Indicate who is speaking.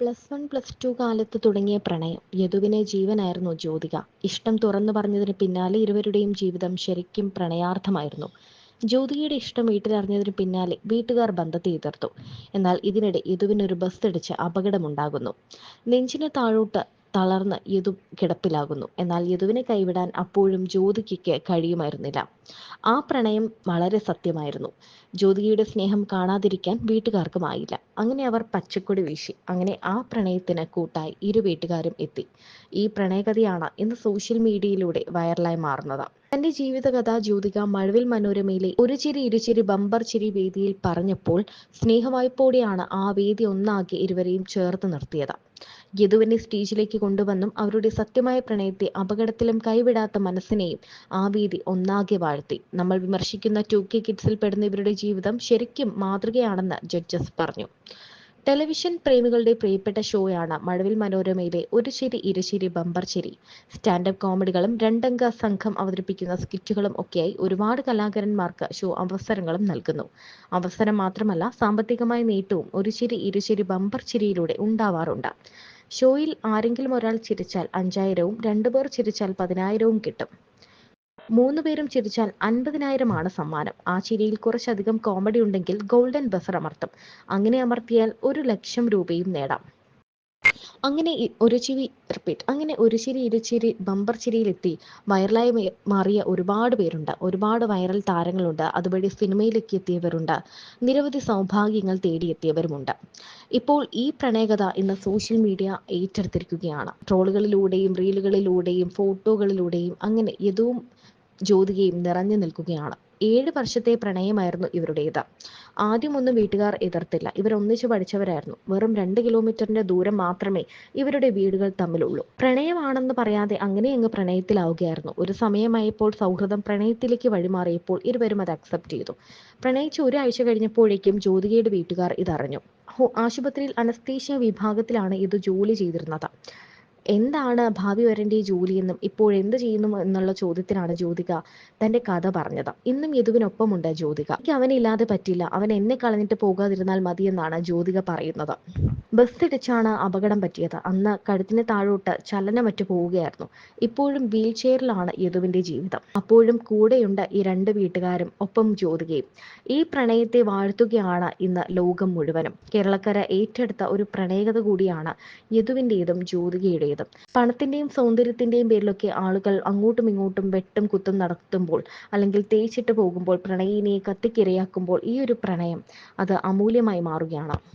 Speaker 1: +1, +2 കാലത്ത് തുടങ്ങിയ പ്രണയം. യദുവിന് ജീവനായിരുന്നു ജ്യോതിക. ഇഷ്ടം തുറന്നു പറഞ്ഞതിന് പിന്നാലെ ഇരുവരുടെയും ജീവിതം ശരിക്കും പ്രണയാർദ്ധമായിരുന്നു. ജ്യോതികയുടെ ഇഷ്ടം വീട്ടിലറിഞ്ഞതിന് പിന്നാലെ വീട്ടുകാർ ബന്ധത്തെ എതിർത്തു. എന്നാൽ ഇതിനിടെ യദുവിനൊരു ബസ്സിടിച്ച് അപകടമുണ്ടാകുന്നു. നെഞ്ചിന് താഴോട്ട് തളർന്ന് യദു കിടപ്പിലാകുന്നു. എന്നാൽ യദുവിനെ കൈവിടാൻ അപ്പോഴും ജ്യോതികയ്ക്ക് കഴിയുമായിരുന്നില്ല. ആ പ്രണയം വളരെ സത്യമായിരുന്നു. ജ്യോതികയുടെ സ്നേഹം കാണാതിരിക്കാൻ വീട്ടുകാർക്കുമായില്ല. അങ്ങനെ അവർ പച്ചക്കൊടി വീശി. അങ്ങനെ ആ പ്രണയത്തിന് കൂട്ടായി ഇരു വീട്ടുകാരും എത്തി. ഈ പ്രണയകഥയാണ് ഇന്ന് സോഷ്യൽ മീഡിയയിലൂടെ വൈറലായി മാറുന്നത്. തന്റെ ജീവിതകഥ ജ്യോതിക മഴവിൽ മനോരമയിലെ ഒരു ചിരി ഇരുചിരി ബമ്പർ ചിരി വേദിയിൽ പറഞ്ഞപ്പോൾ സ്നേഹവായ്പോടെയാണ് ആ വേദി ഒന്നാകെ ഇരുവരെയും ചേർത്ത് നിർത്തിയത്. യദുവിനെ സ്റ്റേജിലേക്ക് കൊണ്ടുവന്നും അവരുടെ സത്യമായ പ്രണയത്തെ അപകടത്തിലും കൈവിടാത്ത മനസ്സിനെയും ആ വേദി ഒന്നാകെ വാഴ്ത്തി. നമ്മൾ വിമർശിക്കുന്ന 2K കിഡ്സിൽ പെടുന്ന ഇവരുടെ ജീവിതം ശരിക്കും മാതൃകയാണെന്ന് ജഡ്ജസ് പറഞ്ഞു. ടെലിവിഷൻ പ്രേമികളുടെ പ്രിയപ്പെട്ട ഷോയാണ് മഴവിൽ മനോരമയിലെ ഒരു ചിരി ഇരുചിരി ബമ്പർ ചിരി. സ്റ്റാൻഡപ്പ് കോമഡികളും രണ്ടംഗ സംഘം അവതരിപ്പിക്കുന്ന സ്കിറ്റുകളും ഒക്കെയായി ഒരുപാട് കലാകാരന്മാർക്ക് ഷോ അവസരങ്ങളും നൽകുന്നു. അവസരം മാത്രമല്ല, സാമ്പത്തികമായ നേട്ടവും ഒരു ചിരി ഇരുചിരി ബമ്പർ ചിരിയിലൂടെ ഉണ്ടാവാറുണ്ട്. ഷോയിൽ ആരെങ്കിലും ഒരാൾ ചിരിച്ചാൽ 5,000വും 2 പേർ ചിരിച്ചാൽ 10,000വും കിട്ടും. 3 പേരും ചിരിച്ചാൽ 50,000 സമ്മാനം. ആ ചിരിയിൽ കുറച്ചധികം കോമഡി ഉണ്ടെങ്കിൽ ഗോൾഡൻ ബസർ അമർത്തും. അങ്ങനെ അമർത്തിയാൽ 1,00,000 രൂപയും നേടാം. അങ്ങനെ ഒരു ചിരി ഇരുചിരി ബമ്പർ ചിരിയിലെത്തി വൈറലായി മാറിയ ഒരുപാട് പേരുണ്ട്. ഒരുപാട് വൈറൽ താരങ്ങളുണ്ട്. അതുവഴി സിനിമയിലേക്ക് എത്തിയവരുണ്ട്. നിരവധി സൗഭാഗ്യങ്ങൾ തേടിയെത്തിയവരുമുണ്ട്. ഇപ്പോൾ ഈ പ്രണയകഥ ഇന്ന് സോഷ്യൽ മീഡിയ ഏറ്റെടുത്തിരിക്കുകയാണ്. ട്രോളുകളിലൂടെയും റീലുകളിലൂടെയും ഫോട്ടോകളിലൂടെയും അങ്ങനെ യദുവും ജ്യോതികയും നിറഞ്ഞു നിൽക്കുകയാണ്. 7 വർഷത്തെ പ്രണയമായിരുന്നു ഇവരുടേത്. ആദ്യമൊന്നും വീട്ടുകാർ എതിർത്തില്ല. ഇവർ ഒന്നിച്ചു പഠിച്ചവരായിരുന്നു. വെറും 2 കിലോമീറ്ററിന്റെ ദൂരം മാത്രമേ ഇവരുടെ വീടുകൾ തമ്മിലുള്ളൂ. പ്രണയമാണെന്ന് പറയാതെ അങ്ങ് പ്രണയത്തിലാവുകയായിരുന്നു. ഒരു സമയമായപ്പോൾ സൗഹൃദം പ്രണയത്തിലേക്ക് വഴിമാറിയപ്പോൾ ഇരുവരും അത് അക്സെപ്റ്റ് ചെയ്തു. പ്രണയിച്ച് ഒരാഴ്ച കഴിഞ്ഞപ്പോഴേക്കും ജ്യോതികയുടെ വീട്ടുകാർ ഇതറിഞ്ഞു. ആശുപത്രിയിൽ അനസ്തീഷ്യ വിഭാഗത്തിലാണ് ഇത് ജോലി ചെയ്തിരുന്നത്. എന്താണ് ഭാവി വരന്റെ ജോലിയെന്നും ഇപ്പോഴെന്ത് ചെയ്യുന്നു എന്നുള്ള ചോദ്യത്തിനാണ് ജ്യോതിക തന്റെ കഥ പറഞ്ഞത്. ഇന്നും യദുവിനൊപ്പമുണ്ട് ജ്യോതിക. എനിക്ക് അവനില്ലാതെ പറ്റില്ല, അവൻ എന്നെ കളഞ്ഞിട്ട് പോകാതിരുന്നാൽ മതിയെന്നാണ് ജ്യോതിക പറയുന്നത്. ബസ്സിടിച്ചാണ് അപകടം പറ്റിയത്. അന്ന് കഴുത്തിന് താഴോട്ട് ചലനമറ്റ് പോവുകയായിരുന്നു. ഇപ്പോഴും വീൽ ചെയറിലാണ് യദുവിന്റെ ജീവിതം. അപ്പോഴും കൂടെയുണ്ട് ഈ 2 വീട്ടുകാരും, ഒപ്പം ജ്യോതികയും. ഈ പ്രണയത്തെ വാഴ്ത്തുകയാണ് ഇന്ന് ലോകം മുഴുവനും. കേരളക്കര ഏറ്റെടുത്ത ഒരു പ്രണയകഥ കൂടിയാണ് യദുവിൻ്റെതും ജ്യോതികയുടേതും. പണത്തിന്റെയും സൗന്ദര്യത്തിന്റെയും പേരിലൊക്കെ ആളുകൾ അങ്ങോട്ടും ഇങ്ങോട്ടും വെട്ടും കുത്തും നടത്തുമ്പോൾ, അല്ലെങ്കിൽ തേച്ചിട്ട് പോകുമ്പോൾ, പ്രണയിനിയെ കത്തിക്കിരയാക്കുമ്പോൾ ഈ ഒരു പ്രണയം അത് അമൂല്യമായി മാറുകയാണ്.